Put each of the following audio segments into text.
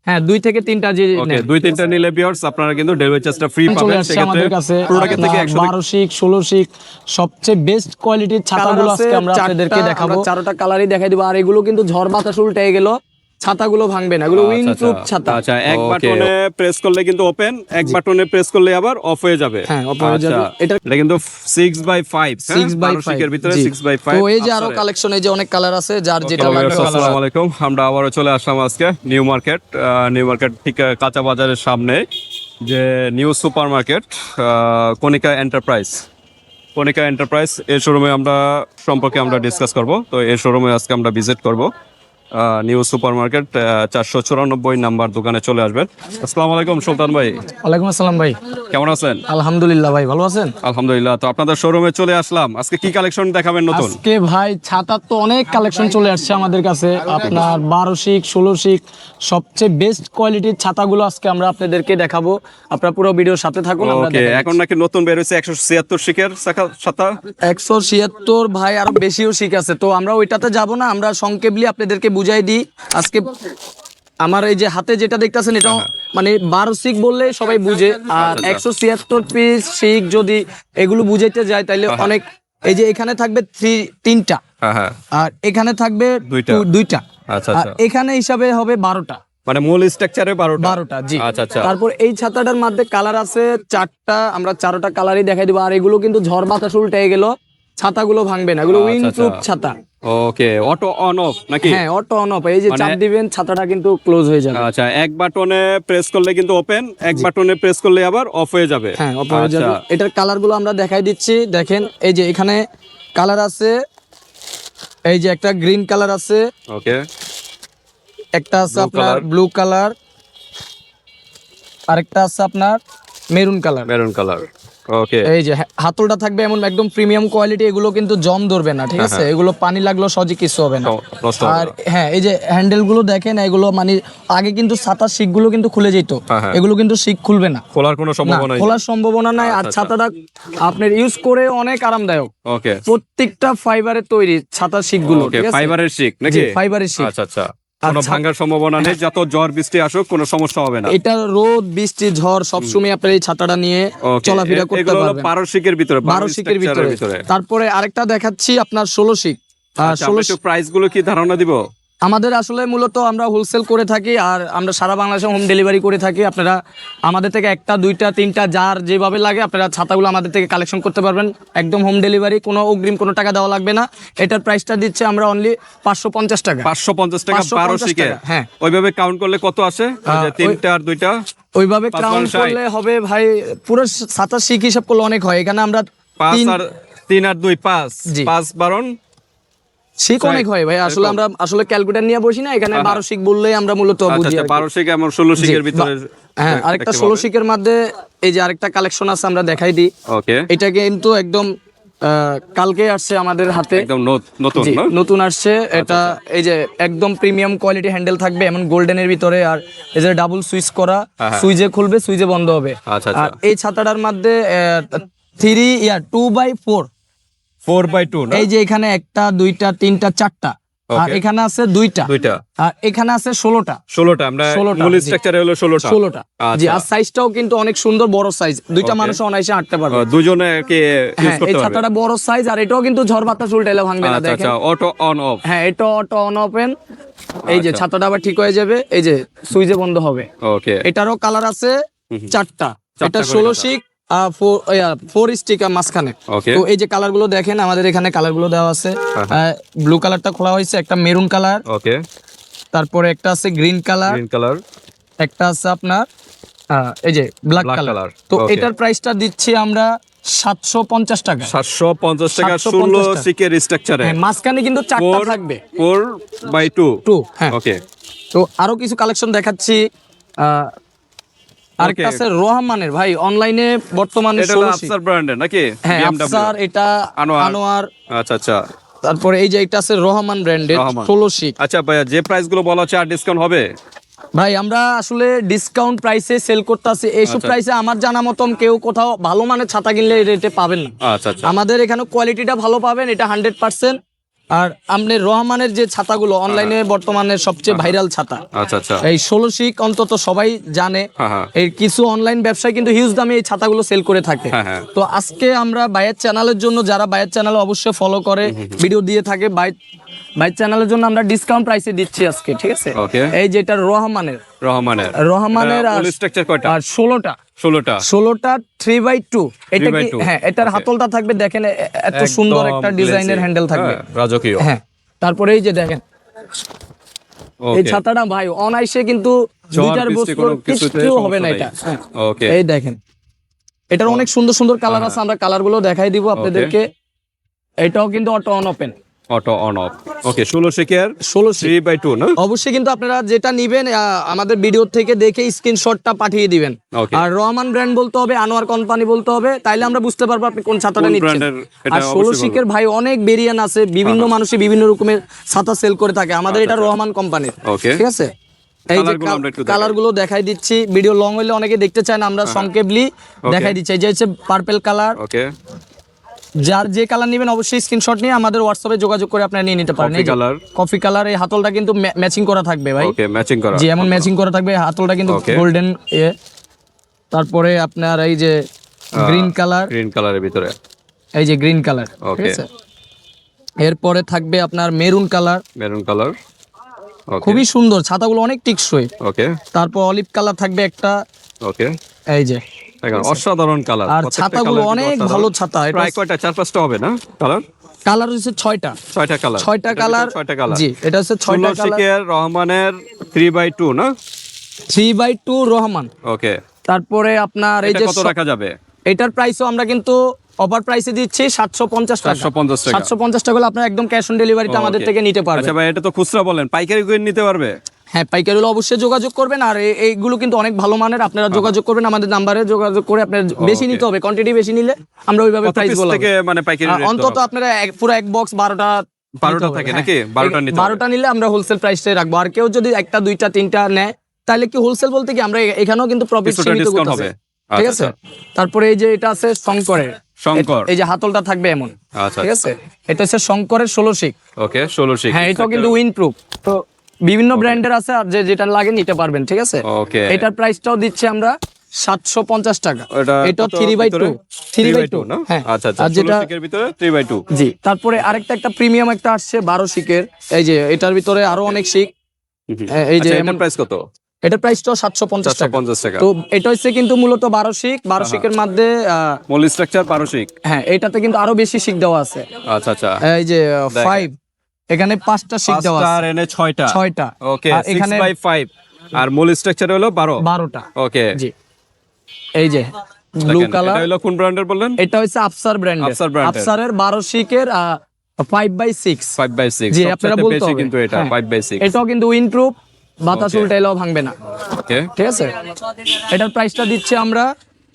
হ্যাঁ 2 থেকে 3টা যে ওকে 2-3টা নিলে ভিউয়ার্স আপনারা কিন্তু ডেলিভারি চার্জটা ফ্রি পাবেন আমাদের কাছে প্রোডাক্ট থেকে 12 শিক 16 শিক সবচেয়ে বেস্ট কোয়ালিটির ছাতাগুলো আজকে আমরা আপনাদেরকে দেখাবো। চারটা কালারই দেখাই দিব। আর এগুলো কিন্তু ঝড় বাতাস উল্টে গেল, ছাতাগুলো ভাঙবে না, এগুলো উইন্ডপ্রুফ ছাতা। আচ্ছা এক বাটনে প্রেস করলে কিন্তু ওপেন, এক বাটনে প্রেস করলে আবার অফ হয়ে যাবে। হ্যাঁ অফ হয়ে যাবে। এটা কিন্তু 6/5 6/5 এর ভিতরে 6/5। তো এই যে আরো কালেকশন, এই যে অনেক কালার আছে, যার যেটা লাগবে। আসসালামু আলাইকুম, আমরা আবারো চলে আসলাম আজকে নিউ মার্কেট ঠিক কাঁচা বাজারের সামনে যে নিউ সুপারমার্কেট কণিকা এন্টারপ্রাইজ এর শোরুমে আমরা সম্পর্কে আমরা ডিসকাস করব। তো এই শোরুমে আজকে আমরা ভিজিট করব। নিউ সুপারমার্কেট 494 নাম্বার দোকানে চলে আসবেন। আসসালামু আলাইকুম সুলতান ভাই। ওয়ালাইকুম আসসালাম ভাই, কেমন আছেন? আলহামদুলিল্লাহ ভাই, ভালো আছেন? আলহামদুলিল্লাহ। তো আপনাদের শোরুমে চলে আসলাম, আজকে কি কালেকশন দেখাবেন নতুন? আজকে ভাই ছাতার তো অনেক কালেকশন চলে আসছে আমাদের কাছে, আপনার 12 শিক 16 শিক সবচেয়ে বেস্ট কোয়ালিটির ছাতাগুলো আজকে আমরা আপনাদেরকে দেখাবো। আপনারা পুরো ভিডিওর সাথে থাকুন। ওকে, এখন নাকি নতুন বের হয়েছে 176 শিকের ছাতা। 176 ভাই, আরো বেশিও শিক আছে। তো আমরা ওইটাতে যাব না, আমরা সংক্ষেপলি আপনাদেরকে বুঝাই দিই। আজকে আমার এই যে হাতে যেটা দেখতেছেন, এটা মানে 12 শিক বললে সবাই বুঝে। আর 176 পিস শিক যদি এগুলো বুঝাইতে যায় তাহলে অনেক। এই যে এখানে থাকবে 3টা, আর এখানে থাকবে 2টা, আচ্ছা আর এখানে হিসাবে হবে 12টা, মানে মূল স্ট্রাকচারে 12টা। জি। আচ্ছা। তারপর এই ছাতাটার মধ্যে কালার আছে 4টা, আমরা 4টা কালারই দেখাই দিব। আর এগুলো কিন্তু ঝড় বাতাস উল্টে গেল, ছাতাগুলো ভাঙবে না, এগুলো উইন্ডপ্রুফ ছাতা। ওকে, অটো অন অফ নাকি? হ্যাঁ অটো অন অফ, এই যে চাপ দিবেন ছাতাটা কিন্তু ক্লোজ হয়ে যাবে। আচ্ছা, এক বাটনে প্রেস করলে কিন্তু ওপেন, এক বাটনে প্রেস করলে আবার অফ হয়ে যাবে। হ্যাঁ অফ হয়ে যাবে। এটার কালারগুলো আমরা দেখাই দিচ্ছি, দেখেন। এই যে এখানে কালার আছে, এই যে একটা গ্রিন কালার আছে, ওকে, একটা আছে আপনার ব্লু কালার, আরেকটা আছে আপনার মেরুন কালার। ওকে, এই যে হাতলটা থাকবে এমন একদম প্রিমিয়াম কোয়ালিটি, এগুলো কিন্তু জম ধরবে না, ঠিক আছে? এগুলো পানি লাগলো সহজে কিছু হবে না। আর হ্যাঁ এই যে হ্যান্ডেল গুলো দেখেন, এগুলো মানে আগে কিন্তু ছাতার শিক গুলো কিন্তু খুলে যেত, এগুলো কিন্তু শিক খুলবে না, খোলার কোনো সম্ভাবনা নাই। আর ছাতাটা আপনার ইউজ করে অনেক আরামদায়ক। ওকে, প্রত্যেকটা ফাইবারের তৈরি ছাতার শিক গুলো, ঠিক আছে? ফাইবারের শিক নাকি? ফাইবারের শিক। আচ্ছা, কোনো ভাঙার সম্ভাবনা নেই, যত ঝড় বৃষ্টি আসুক কোনো সমস্যা হবে না। এটা রোদ বৃষ্টি ঝড় সবসময় আপনার এই ছাতাটা নিয়ে চলাফেরা করতে পারবেন। 12 শিকের ভিতরে, 12 শিকের ভিতরে। তারপরে আরেকটা দেখাচ্ছি আপনার 16 শিক। 16 প্রাইস গুলো কি ধারণা দিব? আমাদের আসলে মূলত আমরা হোলসেল করে থাকি, আর আমরা সারা বাংলাদেশে হোম ডেলিভারি করে থাকি। আপনারা আমাদের থেকে 1টা 2টা 3টা যার যেভাবে লাগে আপনারা ছাতাগুলো আমাদের থেকে কালেকশন করতে পারবেন, একদম হোম ডেলিভারি, কোনো অগ্রিম কোনো টাকা দেওয়া লাগবে না। এটার প্রাইসটা দিচ্ছে আমরা অনলি 550 টাকা। 550 টাকা 12 শিকে। হ্যাঁ, ওইভাবে কাউন্ট করলে কত আসে? 3টা আর 2টা ওইভাবে কাউন্ট করলে হবে ভাই, পুরো ছাতা শিক হিসাব করলে অনেক হয়। এখানে আমরা 5 আর 3 আর 2 5 12 শিক অনেক হয় ভাই। আসলে আমরা আসলে ক্যালকুলেটর নিয়ে বসি না, এখানে 12 শিক বললেই আমরা মূলত বুঝি। 12 শিক এমন 16 শিকের ভিতরে। হ্যাঁ, আরেকটা 16 শিকের মধ্যে এই যে আরেকটা কালেকশন আছে, আমরা দেখাই দিই। ওকে, এটা কিন্তু একদম কালকে আসছে আমাদের হাতে, একদম নতুন আসছে এটা। এই যে একদম প্রিমিয়াম কোয়ালিটি হ্যান্ডেল থাকবে এমন গোল্ডেনের ভিতরে, আর এই যে ডাবল সুইচ করা, সুইচে খুলবে সুইচে বন্ধ হবে। আর এই ছাতাটার মধ্যে 2/4 4/2 না? এই যে এখানে 1টা 2টা 3টা 4টা, আর এখানে আছে 2টা, আর এখানে আছে 16টা। আমরা মূল স্ট্রাকচারে হলো 16টা। জি, আর সাইজটাও কিন্তু অনেক সুন্দর, বড় সাইজ, 2টা মানুষ অনায়াসে হাঁটতে পারবে, দুজনে কি ইউজ করতে পারবে। এই ছাতাটা বড় সাইজ, আর এটাও কিন্তু ঝড় বাতাস উল্টাইলে ভাঙবে না। দেখেন, আচ্ছা, অটো অন অফ। হ্যাঁ, এটা অটো অন ওপেন। এই যে ছাতাটা আবার ঠিক হয়ে যাবে, এই যে সুইচে বন্ধ হবে। ওকে, এটারও কালার আছে 4টা। এটা 16 শিক 4 স্টিক মাঝখানে। তো এই যে কালার গুলো দেখেন, আমাদের এখানে কালার গুলো দেওয়া আছে। ব্লু কালারটা খোলা হয়েছে, একটা মেরুন কালার, ওকে, তারপরে একটা আছে গ্রিন কালার, একটা আছে আপনার এই যে ব্ল্যাক কালার। তো এটার প্রাইসটা দিচ্ছি আমরা 750 টাকা। 750 টাকা 16 শিকের স্ট্রাকচারে। হ্যাঁ, মাঝখানে কিন্তু 4টা থাকবে, 4/2। হ্যাঁ, ওকে। তো আরো কিছু কালেকশন দেখাচ্ছি। আরেকটা আছে রহমানের, ভাই অনলাইনে বর্তমানে এটা আফসার ব্র্যান্ডের নাকি? হ্যাঁ, আফসার, এটা আনোয়ার। আচ্ছা। তারপরে এই যে এটা আছে রহমান ব্র্যান্ডের 16 শিক। আচ্ছা ভাইয়া, যে প্রাইস গুলো বলা হচ্ছে আর ডিসকাউন্ট হবে? ভাই আমরা আসলে ডিসকাউন্ট প্রাইসে সেল করতেছি। এইসব প্রাইসে আমার জানা মতন কেউ কোথাও ভালো মানের ছাতা কিনলে এই রেটে পাবেন না। আচ্ছা, আমাদের এখানে কোয়ালিটিটা ভালো পাবেন, এটা 100%। আর আপনি রহমানের যে ছাতাগুলো অনলাইনে বর্তমানে সবচেয়ে ভাইরাল ছাতা, আচ্ছা আচ্ছা। এই 16 শিক অন্তত সবাই জানে। হ্যাঁ। এই কিছু অনলাইন ব্যবসায়ী কিন্তু হিউজ দামে এই ছাতাগুলো সেল করে থাকে। হ্যাঁ। তো আজকে আমরা ভাইয়ের চ্যানেলের জন্য, যারা ভাইয়ের চ্যানেল অবশ্যই ফলো করে ভিডিও দিয়ে থাকে, ভাইয়ের চ্যানেলের জন্য আমরা ডিসকাউন্ট প্রাইসে দিচ্ছি আজকে, ঠিক আছে? ওকে। এই যেটা রহমানের আর স্ট্রাকচার কয়টা? আর 16টা 3/2। এটা কি? 3/2 হ্যাঁ, এটার হাতলটা থাকবে দেখেন, এত সুন্দর একটা ডিজাইনের হ্যান্ডেল থাকবে, রাজকীয়। হ্যাঁ। তারপরে এই যে দেখেন এই ছাতাটা ভাই অনায়াসে কিন্তু দুইটার বস্তু কিছু হবে না এটা। ওকে। এই দেখেন এটার অনেক সুন্দর সুন্দর কালার আছে, আমরা কালারগুলো দেখাই দিব আপনাদেরকে। এটাও কিন্তু auto on open, auto on off. Okay, 16 শিকের 16 শিক। 3/2 না? অবশ্যই কিন্তু আপনারা যেটা নিবেন আমাদের ভিডিও থেকে দেখে স্ক্রিনশটটা পাঠিয়ে দিবেন। Okay. আর রহমান ব্র্যান্ড বলতে হবে, আনোয়ার কোম্পানি বলতে হবে, তাইলে আমরা বুঝতে পারবো আপনি কোন ছাতাটা কোন নিচ্ছেন। ব্র্যান্ডের এটা আর 16 অবশ্যই শিকের ভাই অনেক ভেরিয়েন্ট আছে, বিভিন্ন মানুষই বিভিন্ন রকমের ছাতা সেল করে থাকে, আমাদের এটা রহমান কোম্পানির, Okay. ঠিক আছে? এই যে কালারগুলো আমরা একটু দেখাই। কালারগুলো দেখাই দিচ্ছি, ভিডিও লং হইলে অনেকে দেখতে চায় না, আমরা সংক্ষেপলি দেখাই দিচ্ছি। এই যে হচ্ছে পার্পল কালার, ওকে। যার যে কালার নেবেন অবশ্যই স্ক্রিনশট নিয়ে আমাদের হোয়াটসঅ্যাপে যোগাযোগ করে আপনারা নিয়ে নিতে পারেন। কফি কালার, কফি কালার, এই হাতলটা কিন্তু ম্যাচিং করা থাকবে ভাই। ওকে, ম্যাচিং করা। জি, এমন ম্যাচিং করা থাকবে, হাতলটা কিন্তু Okay. গোল্ডেন তারপরে আপনার এই যে গ্রিন কালার, গ্রিন কালারের ভিতরে। এই যে গ্রিন কালার, ঠিক Okay. আছে? এরপরে থাকবে আপনার মেরুন কালার, মেরুন কালার। ওকে। খুবই সুন্দর, ছাতাগুলো অনেক টিকসই। ওকে। তারপর অলিভ কালার থাকবে একটা, ওকে। এই যে দেখেন অসাধারণ কালার। আর ছাতাগুলো অনেক ভালো ছাতা। এটা প্রায় কয়টা? 4-5টা হবে না কালার? কালার হচ্ছে 6টা 6টা কালার। 6টা কালার। 6টা কালার। জি, এটা হচ্ছে 6টা 16 কালার। শিকের রহমানের 3/2 না? 3/2 রহমান। ওকে। তারপরে আপনার এই এটা যে কত রাখা যাবে? এটার প্রাইসও আমরা কিন্তু অফার প্রাইসে দিচ্ছি 750 টাকা। 750 টাকা। 750 টাকা হলে আপনারা একদম ক্যাশ অন ডেলিভারিতে আমাদের Okay. থেকে নিতে পারবেন। আচ্ছা ভাই, এটা তো খুচরা বলেন, পাইকারি করে নিতে পারবে? হ্যাঁ, পাইকারি হলে অবশ্যই যোগাযোগ করবেন। আর এইগুলো কিন্তু অনেক ভালো মানের, আপনারা যোগাযোগ করবেন আমাদের নাম্বারে, যোগাযোগ করে আপনার বেশি নিতে হবে, কোয়ান্টিটি বেশি নিলে আমরা ওইভাবে কত প্রাইস পিস বলবো। থেকে মানে পাইকারি রেট? অন্তত আপনারা পুরো এক বক্স 12টা 12টা থাকে নাকি? 12টা নিতে হবে। 12টা নিলে আমরা হোলসেল প্রাইসে রাখবো। আর কেউ যদি একটা, দুইটা, তিনটা নেয় তাহলে কি হোলসেল বলতে কি আমরা এখানেও কিন্তু প্রফিট কিছুটা সীমিত ডিসকাউন্ট করতেছি, হবে। ঠিক আচ্ছা, আছে? তারপরে এই যে এটা আছে শঙ্করের, শঙ্কর। এই যে হাতলটা থাকবে এমন, আচ্ছা, ঠিক আছে? এটা হচ্ছে শঙ্করের 16 শিক। ওকে, 16 শিক। হ্যাঁ, এটাও কিন্তু উইন্ড প্রুফ। তো বিভিন্ন ব্র্যান্ডের আছে, আর যেটা লাগে নিতে পারবেন, ঠিক আছে? ওকে। এটার প্রাইসটাও দিচ্ছি আমরা 750 টাকা। এটা কত 3/2 3/2 না? হ্যাঁ। আচ্ছা আচ্ছা, আর 16 যেটা শিকের ভিতরে 3/2। জি, তারপরে আরেকটা একটা প্রিমিয়াম একটা আসছে 12 শিকের, এই যে এটার ভিতরে আরো অনেক শিক। এই যে আচ্ছা, এমন এটার প্রাইস কত? এটার প্রাইসটাও 750 টাকা। 750 টাকা। তো এটা হচ্ছে কিন্তু মূলত 12 শিকের মধ্যে মূল স্ট্রাকচার 12 শিক। হ্যাঁ, এটাতে কিন্তু আরো বেশি শিক দেওয়া আছে। আচ্ছা আচ্ছা। এই যে 5, এখানে 5টা শিক দেওয়া আছে, 6টা। 6টা। ওকে, আর এখানে 6/5। আর মূল স্ট্রাকচার হলো 12টা। ওকে। জি, এই যে ব্লু দেখেন, কালার, এটা হলো কোন ব্র্যান্ডের বললেন? এটা হচ্ছে আফসার ব্র্যান্ডের। আফসার ব্র্যান্ডের। আফসারের 12 শিকের 5/6। 5/6। জি, আপনারা সবচেয়ে বলতে বেশি হবে। কিন্তু এটা হ্যাঁ। 5/6। এটাও কিন্তু উইন্ডপ্রুফ, বাতাস Okay. উল্টাইলেও ভাঙবে না, ওকে। ঠিক আছে? এটার প্রাইসটা দিচ্ছি আমরা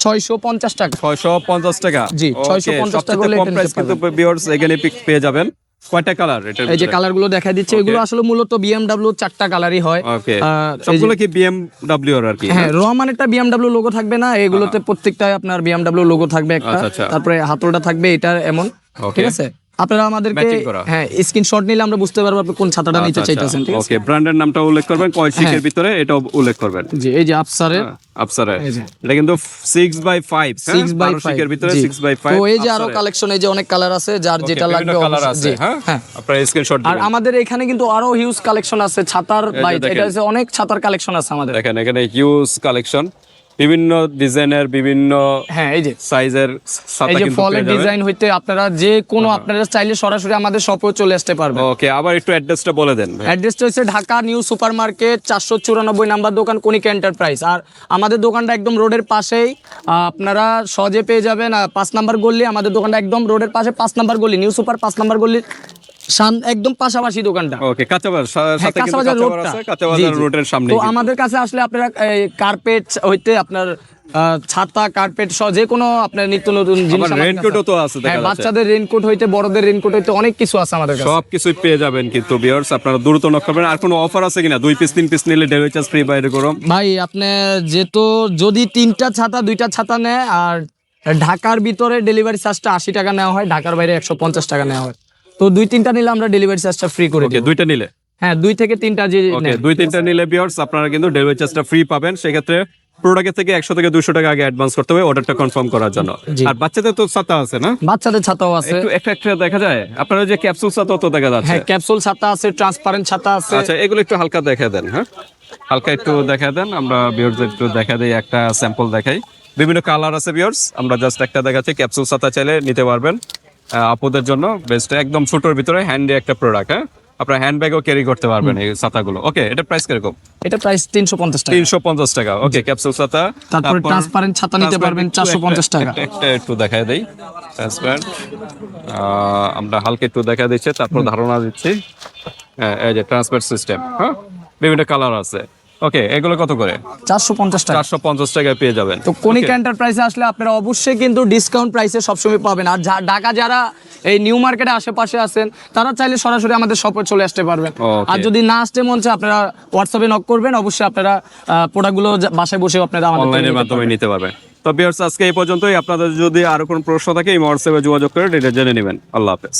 650 টাকা। 650 টাকা। জি, Okay, 650 টাকা সবচেয়ে হলে কম এটা প্রাইস নিতে কিন্তু ভিউয়ার্স এখানে পেয়ে যাবেন। কয়টা কালার এটার এই যে ভিতরে? কালারগুলো দেখাই দিচ্ছে, এগুলো আসলে মূলত BMW 4টা কালারই হয়। ওকে। এই যে- সবগুলো কি BMW এর আর কি? হ্যাঁ, রহমানেরটা BMW লোগো থাকবে না, এগুলোতে প্রত্যেকটাই আপনার BMW লোগো থাকবে একটা। আচ্ছা, আচ্ছা। তারপরে হাতলটা থাকবে এটা এমন, Okay. ঠিক আছে? আপনারা আমাদেরকে Matching করা। হ্যাঁ স্ক্রিনশট নিলে আমরা বুঝতে পারবো আপনি কোন ছাতাটা নিতে চাইতেছেন, ঠিক আছে? ওকে, ব্র্যান্ডের নামটা উল্লেখ করবেন, কয় শিকের ভিতরে এটা উল্লেখ করবেন। জি, এই যে আফসারের আফসারে। এই যে। এটা কিন্তু 6/5, 6/5 শিকের ভিতরে জি। 6/5। তো এই যে আরো কালেকশন, এই যে অনেক কালার আছে, যার যেটা লাগবে কালার অবশ্যই- আছে, জি, হ্যাঁ? হ্যাঁ। আপনারা স্ক্রিনশট আর দিবেন। আমাদের এখানে কিন্তু আরো হিউজ কালেকশন আছে ছাতার, এই যে ভাই দেখেন। এটা হচ্ছে অনেক ছাতার কালেকশন আছে আমাদের। দেখেন এখানে হিউজ কালেকশন, বিভিন্ন ডিজাইনের, বিভিন্ন হ্যাঁ, এই যে সাইজের ছাতা এই যে কিন্তু ফলের পেয়ে যাবেন। ডিজাইন হইতে আপনারা যে কোনো আপনারা চাইলে সরাসরি আমাদের শপেও চলে আসতে পারবেন। ওকে, আবার একটু অ্যাড্রেসটা বলে দেন ভাই। অ্যাড্রেসটা হচ্ছে Dhaka new super market 494 number দোকান, কণিকা এন্টারপ্রাইজ। আর আমাদের দোকানটা একদম রোডের পাশেই, আপনারা সহজে পেয়ে যাবেন। 5 নাম্বার গলি আমাদের দোকানটা, একদম রোডের পাশে 5 নাম্বার গলি, নিউ সুপার 5 নাম্বার গলির একদম পাশাপাশি দোকানটা। ওকে, কাঁচাবাজার হ্যাঁ, সাথে কিন্তু কাঁচাবাজার কাঁচাবাজার রোডটা। আছে, কাঁচাবাজার জি, জি। রোডের সামনে। তো আমাদের কাছে আসলে আপনারা কার্পেট হইতে আপনার ছাতা, কার্পেট সহ যে কোনো আপনার নিত্য নতুন জিনিস আবার আমাদের কাছে রেইনকোটও তো আছে দেখা হ্যাঁ, যাচ্ছে। বাচ্চাদের রেইনকোট হইতে বড়দের রেইনকোট হইতে অনেক কিছু আছে আমাদের কাছে। সবকিছুই পেয়ে যাবেন কিন্তু ভিউয়ার্স, আপনারা দ্রুত নক করবেন। আর কোনো অফার আছে কিনা? 2 পিস 3 পিস নিলে ডেলিভারি চার্জ ফ্রি বাইরে করুন ভাই আপনি যেহেতু যদি 3টা ছাতা 2টা ছাতা নেয়, আর ঢাকার ভিতরে ডেলিভারি চার্জটা 80 টাকা নেওয়া হয়, ঢাকার বাইরে 150 টাকা নেওয়া হয়। তো 2-3টা নিলে আমরা ডেলিভারি চার্জটা ফ্রি করে ওকে দিই। দুইটা নিলে হ্যাঁ 2 থেকে 3টা যে ওকে নেন। 2-3টা নিলে ভিউয়ার্স আপনারা কিন্তু ডেলিভারি চার্জটা ফ্রি পাবেন। সেক্ষেত্রে প্রোডাক্টের থেকে 100 থেকে 200 টাকা আগে অ্যাডভান্স করতে হবে অর্ডারটা কনফার্ম করার জন্য। জি। আর বাচ্চাদের তো ছাতা আছে না, বাচ্চাদের ছাতাও আছে। একটু একটা দেখা যায় আপনারা যে ক্যাপসুল ছাতা তো দেখা যাচ্ছে। হ্যাঁ ক্যাপসুল ছাতা আছে, ট্রান্সপারেন্ট ছাতা আছে। আচ্ছা এগুলো একটু হালকা দেখা দেন, হ্যাঁ হালকা একটু দেখা দেন, আমরা ভিউয়ার্সদের একটু দেখা দেই, একটা স্যাম্পল দেখাই। বিভিন্ন কালার আছে ভিউয়ার্স, আমরা জাস্ট একটা দেখাচ্ছি। ক্যাপসুল ছাতা চাইলে নিতে পারবেন আপুদের জন্য বেস্ট, একদম ছোটর ভিতরে হ্যান্ডি একটা প্রোডাক্ট। হ্যাঁ আপনার হ্যান্ড ব্যাগও ক্যারি করতে পারবেন এই ছাতাগুলো। ওকে এটা প্রাইস কিরকম? এটা প্রাইস 350 টাকা। 350 টাকা। ওকে ক্যাপসুল ছাতা। তারপরে ট্রান্সপারেন্ট ছাতা নিতে পারবেন 450 টাকা। একটা একটু দেখায় দেই ট্রান্সপারেন্ট, আমরা হালকা একটু দেখা দিচ্ছি, তারপর ধারণা দিচ্ছি। এই যে ট্রান্সপারেন্ট সিস্টেম, হ্যাঁ বিভিন্ন কালার আছে। ওকে এগুলো কত করে? 450 টাকা। 450 টাকায় পেয়ে যাবেন। তো কনিকা এন্টারপ্রাইজে আসলে আপনারা অবশ্যই কিন্তু ডিসকাউন্ট প্রাইসে সবসময় পাবেন। আর ঢাকা যারা এই নিউ মার্কেটে আশেপাশে আছেন তারা চাইলে সরাসরি আমাদের শপে চলে আসতে পারবেন। Okay. আর যদি না আসতে মন চায় আপনারা হোয়াটসঅ্যাপে নক করবেন, অবশ্যই আপনারা প্রোডাক্টগুলো বাসায় বসে আপনারা আমাদের থেকে অনলাইনের নিতে মাধ্যমে পারবেন। নিতে পারবেন। তো ভিউয়ার্স আজকে এই পর্যন্তই। আপনাদের যদি আরো কোনো প্রশ্ন থাকে এই হোয়াটসঅ্যাপে যোগাযোগ করে এটা জেনে নেবেন। আল্লাহ হাফেজ।